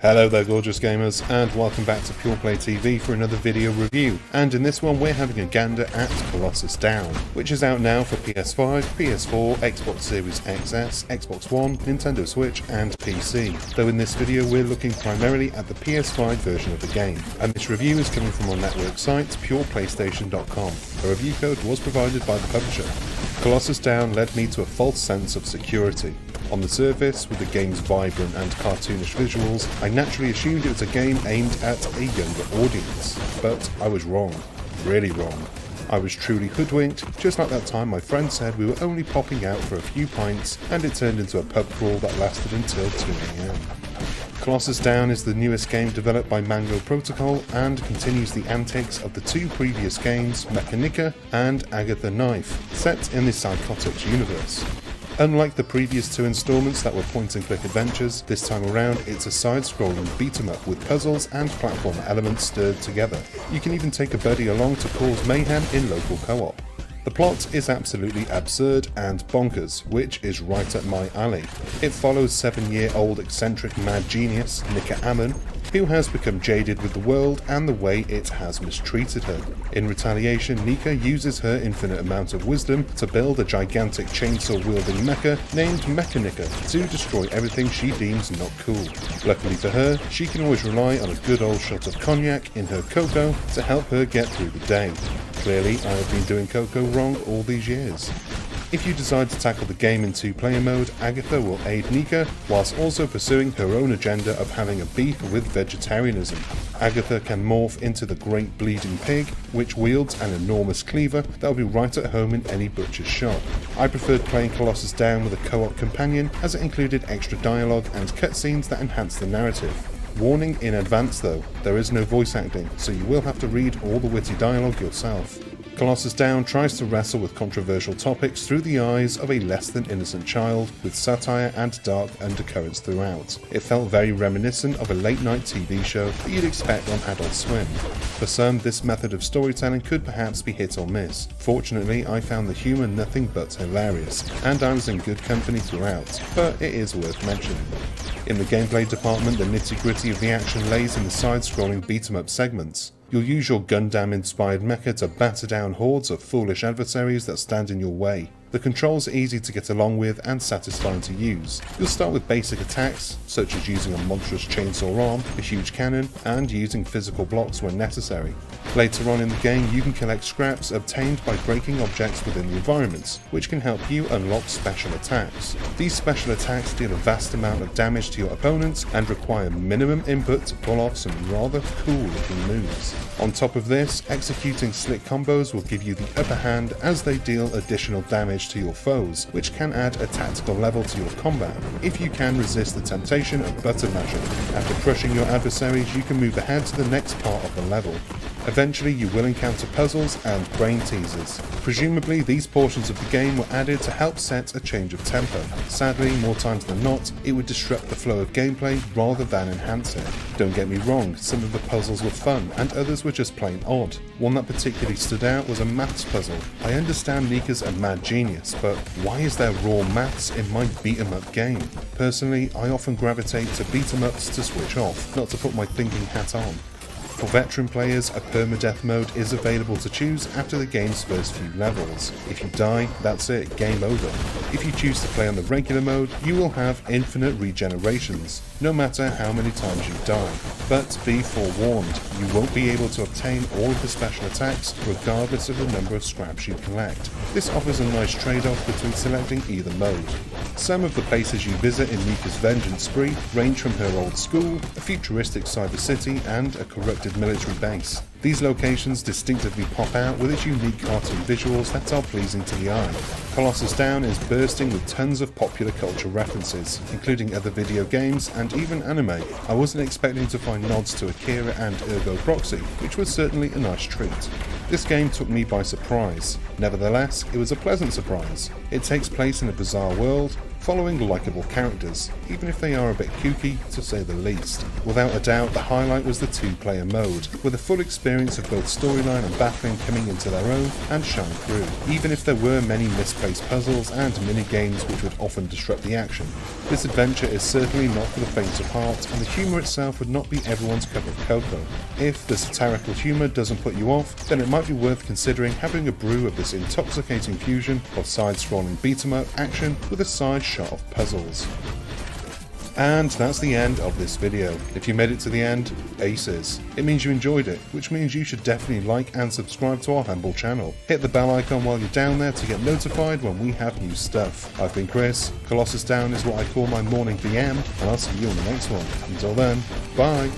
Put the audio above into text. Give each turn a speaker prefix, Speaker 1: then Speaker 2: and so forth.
Speaker 1: Hello there gorgeous gamers, and welcome back to Pure Play TV for another video review, and in this one we're having a gander at Colossus Down, which is out now for PS5, PS4, Xbox Series XS, Xbox One, Nintendo Switch and PC, though in this video we're looking primarily at the PS5 version of the game, and this review is coming from our network site pureplaystation.com. A review code was provided by the publisher. Colossus Down led me to a false sense of security. On the surface, with the game's vibrant and cartoonish visuals, I naturally assumed it was a game aimed at a younger audience. But I was wrong. Really wrong. I was truly hoodwinked, just like that time my friend said we were only popping out for a few pints and it turned into a pub crawl that lasted until 2 AM. Colossus Down is the newest game developed by Mango Protocol and continues the antics of the two previous games, Mechanica and Agatha Knife, set in the Psychotic universe. Unlike the previous two installments that were point-and-click adventures, this time around it's a side-scrolling beat-em-up with puzzles and platform elements stirred together. You can even take a buddy along to cause mayhem in local co-op. The plot is absolutely absurd and bonkers, which is right up my alley. It follows 7-year-old eccentric mad genius, Nika Ammon, who has become jaded with the world and the way it has mistreated her. In retaliation, Nika uses her infinite amount of wisdom to build a gigantic chainsaw-wielding mecha named Mechanica to destroy everything she deems not cool. Luckily for her, she can always rely on a good old shot of cognac in her cocoa to help her get through the day. Clearly, I have been doing cocoa wrong all these years. If you decide to tackle the game in two-player mode, Agatha will aid Nika, whilst also pursuing her own agenda of having a beef with vegetarianism. Agatha can morph into the Great Bleeding Pig, which wields an enormous cleaver that will be right at home in any butcher's shop. I preferred playing Colossus Down with a co-op companion as it included extra dialogue and cutscenes that enhanced the narrative. Warning in advance though, there is no voice acting, so you will have to read all the witty dialogue yourself. Colossus Down tries to wrestle with controversial topics through the eyes of a less than innocent child, with satire and dark undercurrents throughout. It felt very reminiscent of a late night TV show that you'd expect on Adult Swim. For some, this method of storytelling could perhaps be hit or miss. Fortunately, I found the humour nothing but hilarious, and I was in good company throughout, but it is worth mentioning. In the gameplay department, the nitty-gritty of the action lays in the side-scrolling beat-em-up segments. You'll use your Gundam-inspired mecha to batter down hordes of foolish adversaries that stand in your way. The controls are easy to get along with and satisfying to use. You'll start with basic attacks, such as using a monstrous chainsaw arm, a huge cannon, and using physical blocks when necessary. Later on in the game, you can collect scraps obtained by breaking objects within the environments, which can help you unlock special attacks. These special attacks deal a vast amount of damage to your opponents and require minimum input to pull off some rather cool looking moves. On top of this, executing slick combos will give you the upper hand as they deal additional damage to your foes, which can add a tactical level to your combat, if you can resist the temptation of butter mashing. After crushing your adversaries, you can move ahead to the next part of the level. Eventually you will encounter puzzles and brain teasers. Presumably these portions of the game were added to help set a change of tempo. Sadly, more times than not, it would disrupt the flow of gameplay rather than enhance it. Don't get me wrong, some of the puzzles were fun and others were just plain odd. One that particularly stood out was a maths puzzle. I understand Nika's a mad genius, but why is there raw maths in my beat-em-up game? Personally, I often gravitate to beat-em-ups to switch off, not to put my thinking hat on. For veteran players, a permadeath mode is available to choose after the game's first few levels. If you die, that's it, game over. If you choose to play on the regular mode, you will have infinite regenerations, no matter how many times you die. But be forewarned, you won't be able to obtain all of the special attacks regardless of the number of scraps you collect. This offers a nice trade-off between selecting either mode. Some of the places you visit in Nika's vengeance spree range from her old school, a futuristic cyber city, and a corrupted military base. These locations distinctively pop out with its unique cartoon visuals that are pleasing to the eye. Colossus Down is bursting with tons of popular culture references, including other video games and even anime. I wasn't expecting to find nods to Akira and Ergo Proxy, which was certainly a nice treat. This game took me by surprise. Nevertheless, it was a pleasant surprise. It takes place in a bizarre world, following likeable characters, even if they are a bit kooky to say the least. Without a doubt, the highlight was the 2-player mode, with a full experience of both storyline and battling coming into their own and shine through, even if there were many misplaced puzzles and mini-games which would often disrupt the action. This adventure is certainly not for the faint of heart, and the humour itself would not be everyone's cup of cocoa. If the satirical humour doesn't put you off, then it might be worth considering having a brew of this intoxicating fusion of side-scrolling beat-em-up action with a side shot of puzzles. And that's the end of this video. If you made it to the end, aces. It means you enjoyed it, which means you should definitely like and subscribe to our humble channel. Hit the bell icon while you're down there to get notified when we have new stuff. I've been Chris, Colossus Down is what I call my morning VM, and I'll see you in the next one. Until then, bye!